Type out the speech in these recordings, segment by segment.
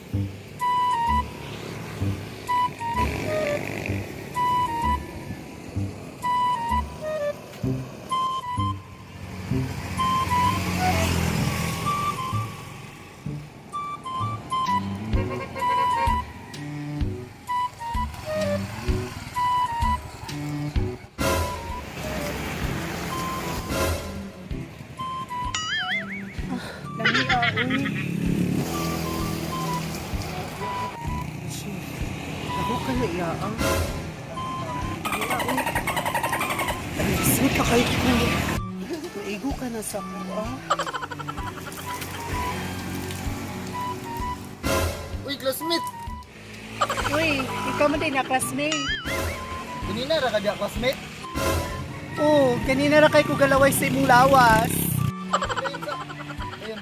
Dami uy. Ako ka na iyaang. Sweet ka kayo ko. Maigo ka na sa mga. Uy, classmate! Uy, ikaw mo din na classmate. Kanina ra ka diya, classmate? Oh, kanina na kay ko galaway sa imong lawas. Ayun.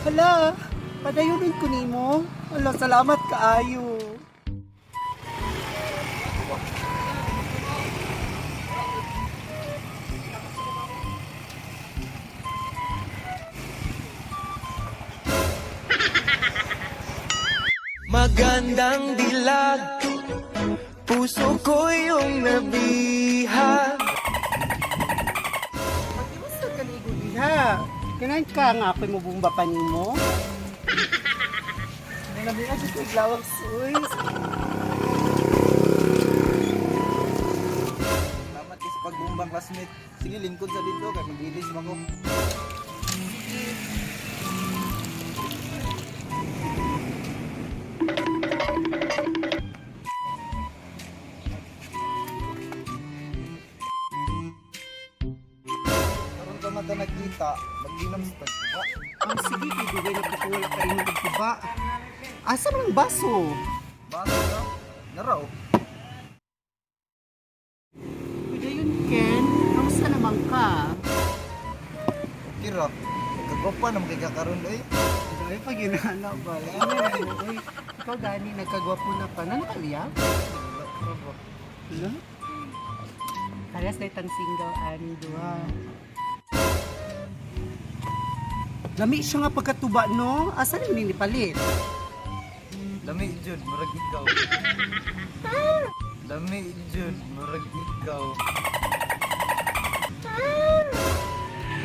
Hala, padayunin ko nimo. Hala, salamat kaayo. Magandang dilag, puso ko yung nabihag. Pag-iwasa ka ligo diha. Kanain ka nga ako'y mabumba pa nimo. Nalabihan sa tiglawag suy. Salamat kasi pagbumbang, classmate. Sige, lingkod sa dito kay mag-ilis mo ko. Karon ka mata nagkita, mag-inom sa tagpuba. Ang sige, ibigay na patuloy ka rin magtuba. Asa man ang baso? Baso na? Naraw. Pwede yun, Ken. Kamusta naman ka? Kira, kagwapa naman kay kakaroon eh. Dahil pag ginana ba? Uy, ikaw gani, nagkagwapo na pa. Nanakaliya? Hala? Karas na itang single ani duha. Lami siya nga pagkatuba, no? Asa rin ninipalit? Lami Jud, murag ikaw. Lami Jud, murag ikaw.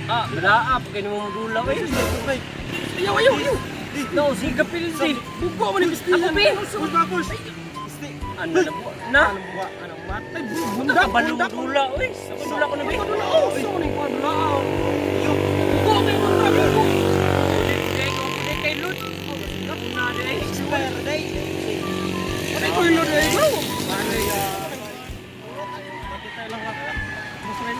Ah, malaap, kaya naman magulaw eh. Ayaw, ayaw, ayaw. No, sige kapil si. Buko mo ni Misti. Ako pin. Ano na buwa? Na? Anong matay? Bunda ka ba lumudula? Uy, sa dula ko na ba? Oh, so ni ko dula. Buko kay mo na buko. Kay kay lut. Gat na day. Expire day. Ano ko lut day? Ano ya? Matay lang ka. Muslim.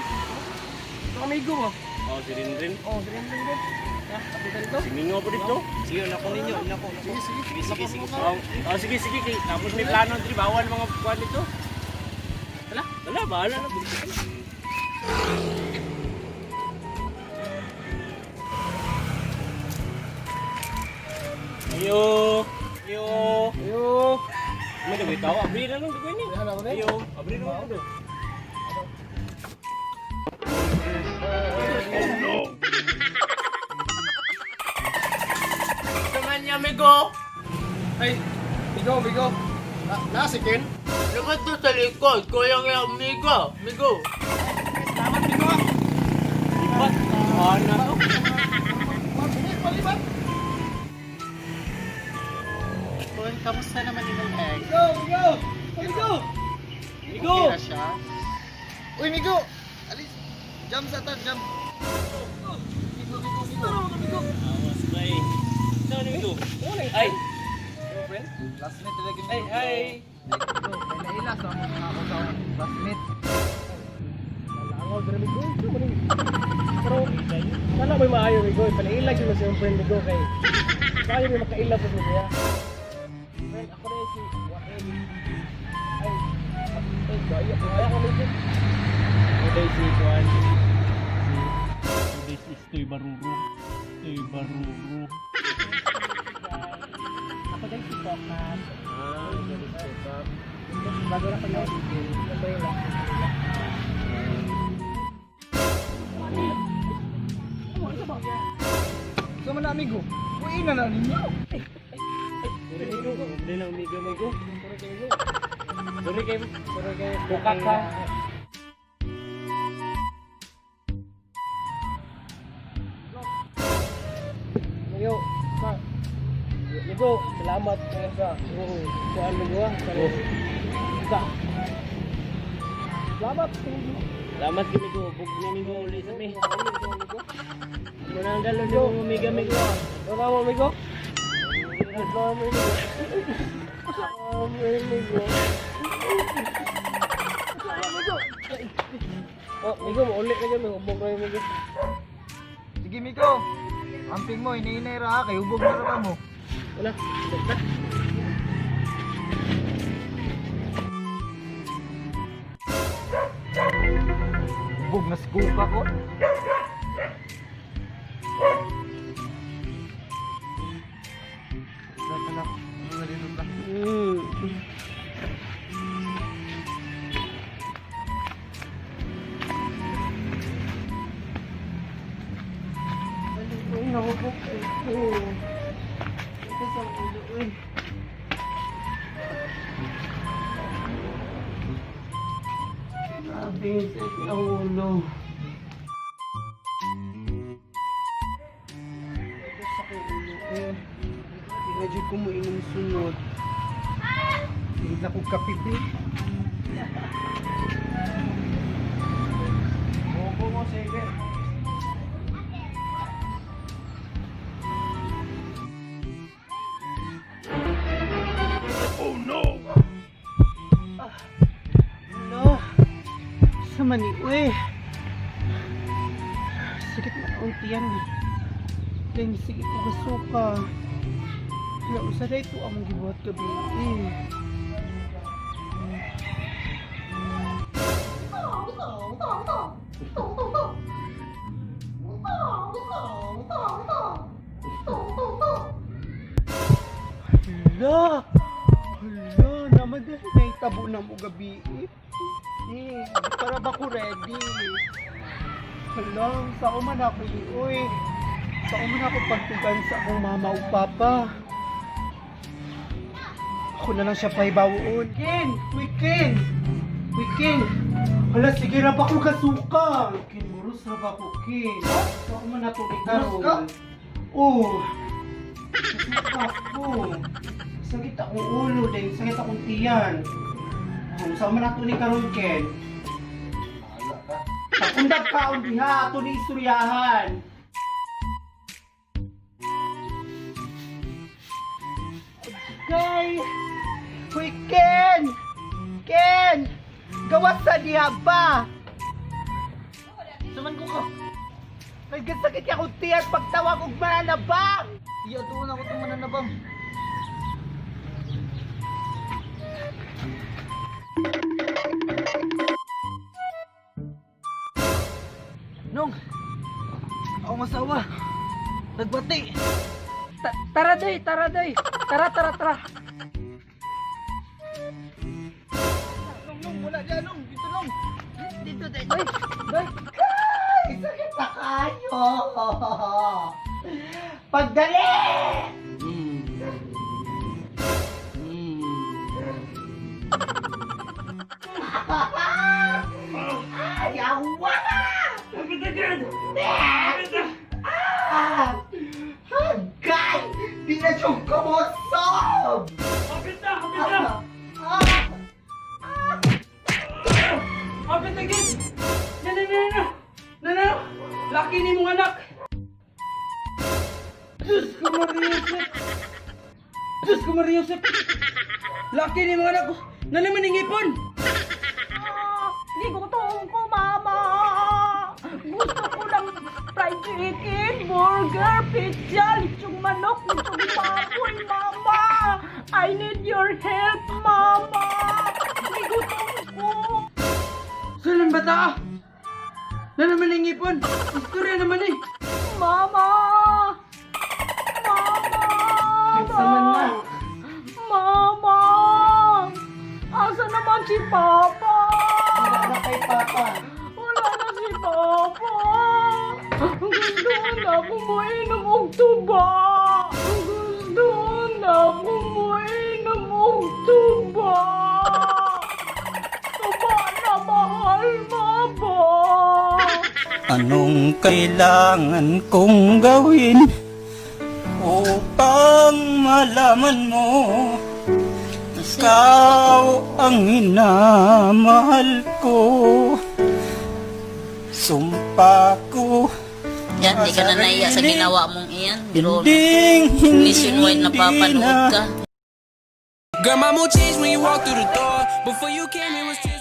Amigo mo. Oh, si Rinrin. Oh, si Rinrin din. Si Mingo po dito. Sige, nako ninyo. Nako. Sige. Oh, sige. Tapos may plano ang tribawan mga buwan dito. Wala, bahala na. Ayo. May gabi tao. Abri na lang dito ni. Ayo. Abri na lang dito. Naman niya, Migo. Ay, Migo. Si Ken? Naman to sa likod. Kuya nga, Migo. Salamat, Migo. Lipat. Ano? Palibat. Uy, kamusta naman yung egg? Migo! Okay na siya? Uy, Migo! Alis! Jump sa atas, jump! Awas ba eh. Saan ni Migo? Ay! Classmate talaga Ay! Naila sa mga ako sa classmate. Malangog na Migo. Pero, wala may maayo Migo. Panailag yun sa yung friend Migo kay kaya may makailag sa niya. Friend, ako na si Wael. Ay, kaya ka Migo. Uday si Juan. Uday si Stoy Baruro. Ako din si Pokat. Uday si Pokat. Bago na kanya sige. Ito yung lang. Sama na amigo. Uy, ina na ninyo. Hindi lang umiga mo ko. Sorry kay buka ka. Mayo, ma. Ito, salamat sa kuan mo ah. Sa. Salamat. Salamat kami ko. Bug na mi ko ulit sa mi. Muna ang dalo ni mo umiga mi ko. Wala mo mi ko. Oh, Migo, ulit na gano'n. Hubog na yung Migo. Sige Miko. Amping mo, hinahinay ra kay hubog na ra mo. Wala, hubog na. Hubog na skupa ko. Ay, nakukok ito. Ito sa ulo, eh. Grabe, sakit ang ulo. Ito sa ulo, eh. Hindi na dyan ko mainom sunod. Hindi na ko kapipi. Opo mo, sige. Ano? Sa mani, uy. Sakit na untiyan. Then, sige ko gasuka. Kaya usa na ito ang gibuhat gabi. Hala! Hala! Naman dahil naitabo na mo gabi. Para ba ko ready? Hala! Saan man ako uy? Saan man ako pagtugan sa akong mama o papa? Ako na lang siya pahibawoon. Ken! Uy, Ken! Uy, Ken! Hala, sige ra ba ko kasuka? Ken, muros ra ba ko, Ken? Saan man ako ni Karol? Oh! Kasuka ko. Sakit akong ulo din, sakit akong tiyan. Oh, saan man ako ni Karol, Ken? Pakundag ka ang diha, ito ni istoryahan. Okay. Uy, Ken! Ken! Gawas sa diha ba? Saman ko ko. Nagkasakit ka akong tiyan pagtawag og mananabang! Iya tuon ako tong mananabang. Nong, ako masawa. Nagbati. Tara day! Tara! Nong, wala dyan, Nong. Dito, Nong. Dito, dito. Day! Ay! Sakit na kayo! Pagdali! Ay, awa! Hagay! Di na siyang kumusob! Kapit na! Kapit na, Gid! Na! Laki ni mong anak! Diyos ko, Maria Josep! Laki ni mong anak ko! Na naman yung ipon! Gutom ko, Mama! Gusto ko ng fried chicken, burger, pizza, lechong manok, lechong baboy, Mama! I need your help, Mama! Gutom ko! Saan bata? Na naman yung ipon! Istorya naman eh! Mama! Nagsaman na. Mama! Asa naman si Papa? Wala na kay Papa. Wala na si Papa! Gusto na ako mainom og tuba! Gusto na ako Anong kailangan kong gawin upang malaman mo ikaw ang minamahal ko? Sumpa ko Yan, di ka na naiya sa ginawa mong iyan. Biro, hindi nationwide na papanood ka. Girl, my mood changed when you walked through the door. Before you came, it was just